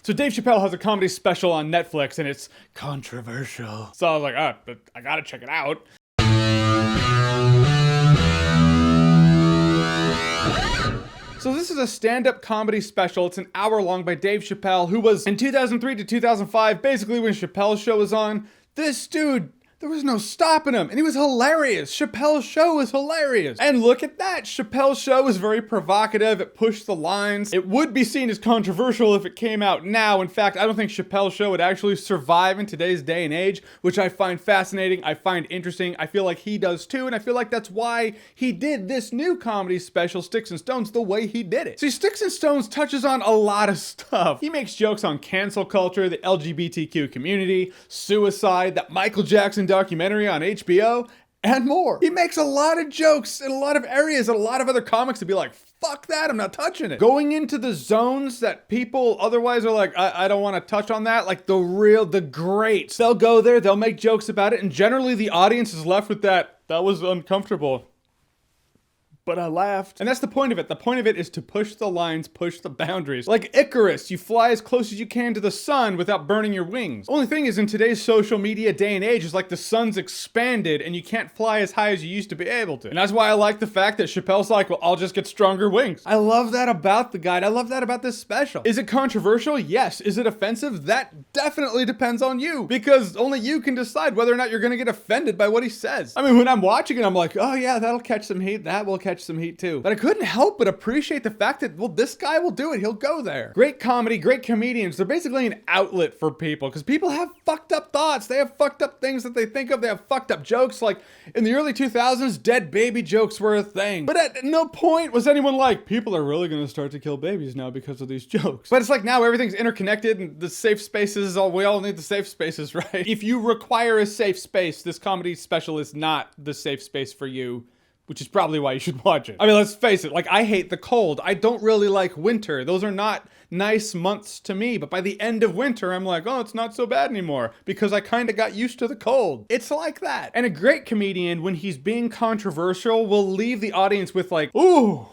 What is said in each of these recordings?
So Dave Chappelle has a comedy special on Netflix and it's controversial. So I was like, but I gotta check it out. So this is a stand-up comedy special. It's an hour long by Dave Chappelle, who was in 2003 to 2005, basically when Chappelle's show was on. This dude, there was no stopping him, and he was hilarious. Chappelle's show was hilarious. And look at that, Chappelle's show was very provocative, it pushed the lines. It would be seen as controversial if it came out now. In fact, I don't think Chappelle's show would actually survive in today's day and age, which I find fascinating, I find interesting. I feel like he does too, and I feel like that's why he did this new comedy special, Sticks and Stones, the way he did it. See, Sticks and Stones touches on a lot of stuff. He makes jokes on cancel culture, the LGBTQ community, suicide, that Michael Jackson documentary on HBO, and more. He makes a lot of jokes in a lot of areas, and a lot of other comics would be like, fuck that, I'm not touching it. Going into the zones that people otherwise are like, I don't want to touch on that, like the greats. They'll go there, they'll make jokes about it, and generally the audience is left with that was uncomfortable, but I laughed. And that's the point of it. The point of it is to push the lines, push the boundaries. Like Icarus, you fly as close as you can to the sun without burning your wings. Only thing is, in today's social media day and age, is like the sun's expanded and you can't fly as high as you used to be able to. And that's why I like the fact that Chappelle's like, well, I'll just get stronger wings. I love that about the guy. I love that about this special. Is it controversial? Yes. Is it offensive? That definitely depends on you, because only you can decide whether or not you're gonna get offended by what he says. I mean, when I'm watching it, I'm like, oh yeah, that'll catch some heat. That will catch some heat too. But I couldn't help but appreciate the fact that, well, this guy will do it. He'll go there. Great comedy, great comedians. They're basically an outlet for people, because people have fucked up thoughts. They have fucked up things that they think of. They have fucked up jokes. Like in the early 2000s, dead baby jokes were a thing. But at no point was anyone like, people are really going to start to kill babies now because of these jokes. But it's like now everything's interconnected, and the safe spaces, we all need the safe spaces, right? If you require a safe space, this comedy special is not the safe space for you, which is probably why you should watch it. I mean, let's face it, like, I hate the cold. I don't really like winter. Those are not nice months to me, but by the end of winter, I'm like, oh, it's not so bad anymore, because I kind of got used to the cold. It's like that. And a great comedian, when he's being controversial, will leave the audience with like, ooh,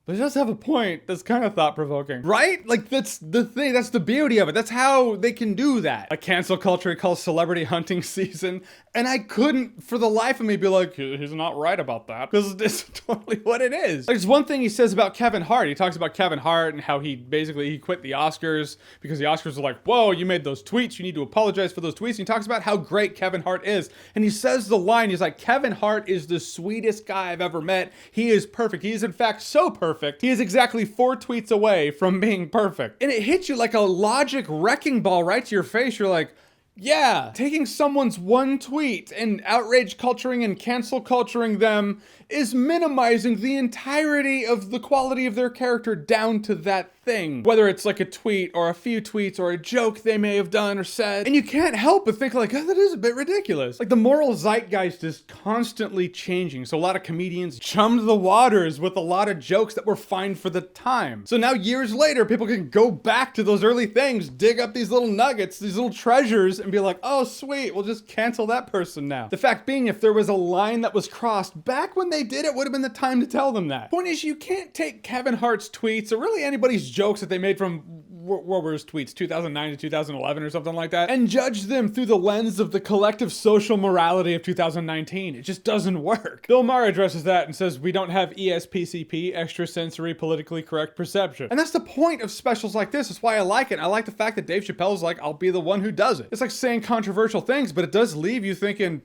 but it does have a point that's kind of thought-provoking, right? Like, that's the thing, that's the beauty of it. That's how they can do that. A cancel culture he calls celebrity hunting season, and I couldn't, for the life of me, be like, he's not right about that, because it's totally what it is. There's one thing he says about Kevin Hart. He talks about Kevin Hart and how he quit the Oscars because the Oscars are like, whoa, you made those tweets, you need to apologize for those tweets. And he talks about how great Kevin Hart is, and he says the line, he's like, Kevin Hart is the sweetest guy I've ever met. He is perfect. He is, in fact, so perfect. He is exactly 4 tweets away from being perfect. And it hits you like a logic wrecking ball right to your face. You're like, yeah, taking someone's one tweet and outrage culturing and cancel culturing them is minimizing the entirety of the quality of their character down to that thing. Whether it's like a tweet or a few tweets or a joke they may have done or said. And you can't help but think like, oh, that is a bit ridiculous. Like the moral zeitgeist is constantly changing. So a lot of comedians chummed the waters with a lot of jokes that were fine for the time. So now years later, people can go back to those early things, dig up these little nuggets, these little treasures, and be like, oh sweet, we'll just cancel that person now. The fact being, if there was a line that was crossed back when they did it, would have been the time to tell them that. Point is, you can't take Kevin Hart's tweets or really anybody's jokes that they made from, what were his tweets, 2009 to 2011 or something like that, and judge them through the lens of the collective social morality of 2019. It just doesn't work. Bill Maher addresses that and says, we don't have ESPCP, extrasensory politically correct perception. And that's the point of specials like this. That's why I like it. I like the fact that Dave Chappelle's like, I'll be the one who does it. It's like saying controversial things, but it does leave you thinking,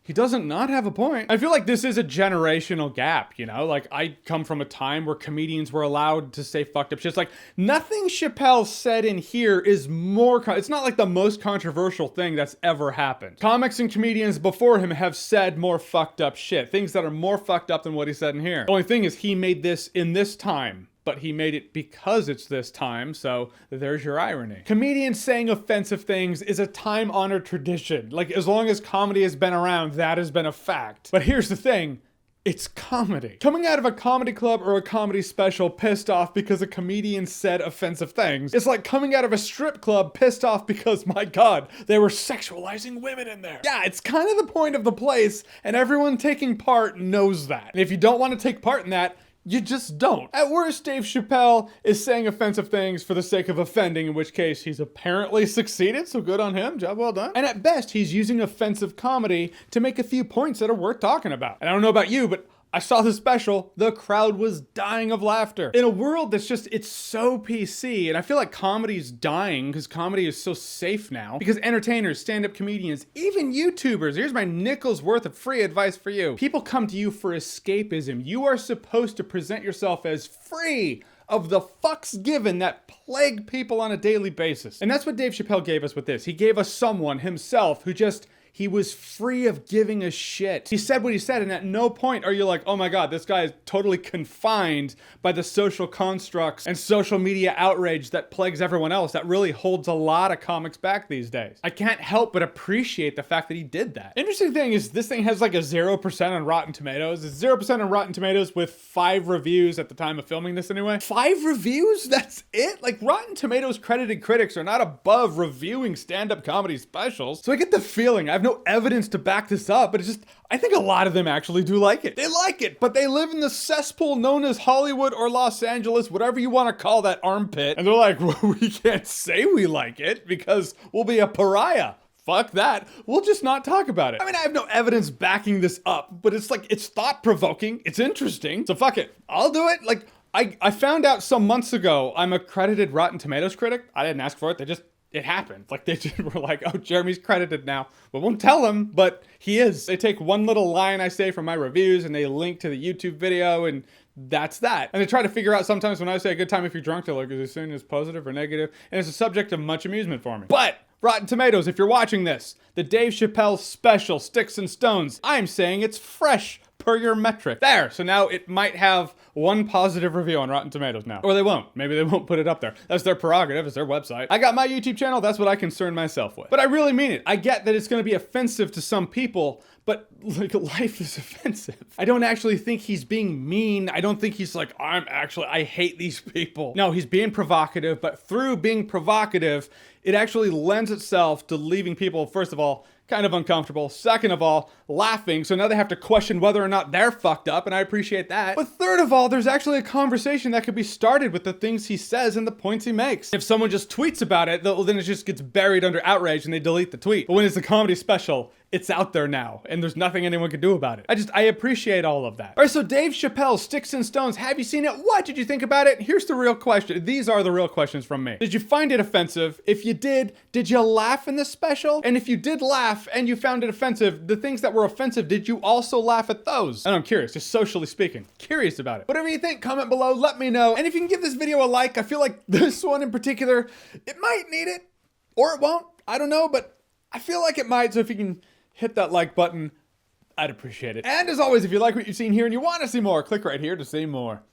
he doesn't not have a point. I feel like this is a generational gap, you know? Like, I come from a time where comedians were allowed to say fucked up shit. It's like, nothing Chappelle said in here is more, it's not like the most controversial thing that's ever happened. Comics and comedians before him have said more fucked up shit. Things that are more fucked up than what he said in here. The only thing is, he made this in this time. But he made it because it's this time, so there's your irony. Comedians saying offensive things is a time-honored tradition. Like, as long as comedy has been around, that has been a fact. But here's the thing, it's comedy. Coming out of a comedy club or a comedy special pissed off because a comedian said offensive things, it's like coming out of a strip club pissed off because, my God, they were sexualizing women in there. Yeah, it's kind of the point of the place, and everyone taking part knows that. And if you don't want to take part in that, You just don't. At worst, Dave Chappelle is saying offensive things for the sake of offending, in which case he's apparently succeeded, so good on him, job well done. And at best, he's using offensive comedy to make a few points that are worth talking about. And I don't know about you, but I saw the special, the crowd was dying of laughter. In a world that's just, it's so PC, and I feel like comedy's dying because comedy is so safe now. Because entertainers, stand-up comedians, even YouTubers, here's my nickel's worth of free advice for you. People come to you for escapism. You are supposed to present yourself as free of the fucks given that plague people on a daily basis. And that's what Dave Chappelle gave us with this. He gave us someone, himself, who just, he was free of giving a shit. He said what he said, and at no point are you like, oh my God, this guy is totally confined by the social constructs and social media outrage that plagues everyone else. That really holds a lot of comics back these days. I can't help but appreciate the fact that he did that. Interesting thing is this thing has like a 0% on Rotten Tomatoes. It's 0% on Rotten Tomatoes with 5 reviews at the time of filming this anyway. 5 reviews? That's it? Like Rotten Tomatoes credited critics are not above reviewing stand-up comedy specials. So I get the feeling, I have no evidence to back this up, but it's just, I think a lot of them actually do like it. They like it, but they live in the cesspool known as Hollywood or Los Angeles, whatever you want to call that armpit. And they're like, well, we can't say we like it because we'll be a pariah. Fuck that. We'll just not talk about it. I mean, I have no evidence backing this up, but it's like, it's thought-provoking. It's interesting. So fuck it. I'll do it. Like, I found out some months ago I'm a credited Rotten Tomatoes critic. I didn't ask for it. It happened. Like they just were like, oh, Jeremy's credited now. We won't tell him, but he is. They take one little line I say from my reviews and they link to the YouTube video and that's that. And they try to figure out sometimes when I say a good time if you're drunk, they're like, is this thing positive or negative? And it's a subject of much amusement for me. But Rotten Tomatoes, if you're watching this, the Dave Chappelle special, Sticks and Stones, I'm saying it's fresh per your metric. There, so now it might have 1 positive review on Rotten Tomatoes now. Or they won't. Maybe they won't put it up there. That's their prerogative, it's their website. I got my YouTube channel, that's what I concern myself with. But I really mean it. I get that it's gonna be offensive to some people, but like life is offensive. I don't actually think he's being mean. I don't think he's like, I hate these people. No, he's being provocative, but through being provocative, it actually lends itself to leaving people, first of all, kind of uncomfortable. Second of all, laughing. So now they have to question whether or not they're fucked up, and I appreciate that. But third of all, there's actually a conversation that could be started with the things he says and the points he makes. If someone just tweets about it, then it just gets buried under outrage and they delete the tweet. But when it's a comedy special, it's out there now, and there's nothing anyone can do about it. I appreciate all of that. All right, so Dave Chappelle, Sticks and Stones, have you seen it? What did you think about it? Here's the real question. These are the real questions from me. Did you find it offensive? If you did you laugh in the special? And if you did laugh and you found it offensive, the things that were offensive, did you also laugh at those? And I'm curious, just socially speaking, curious about it. Whatever you think, comment below, let me know. And if you can give this video a like, I feel like this one in particular, it might need it, or it won't. I don't know, but I feel like it might, so if you can hit that like button, I'd appreciate it. And as always, if you like what you've seen here and you want to see more, click right here to see more.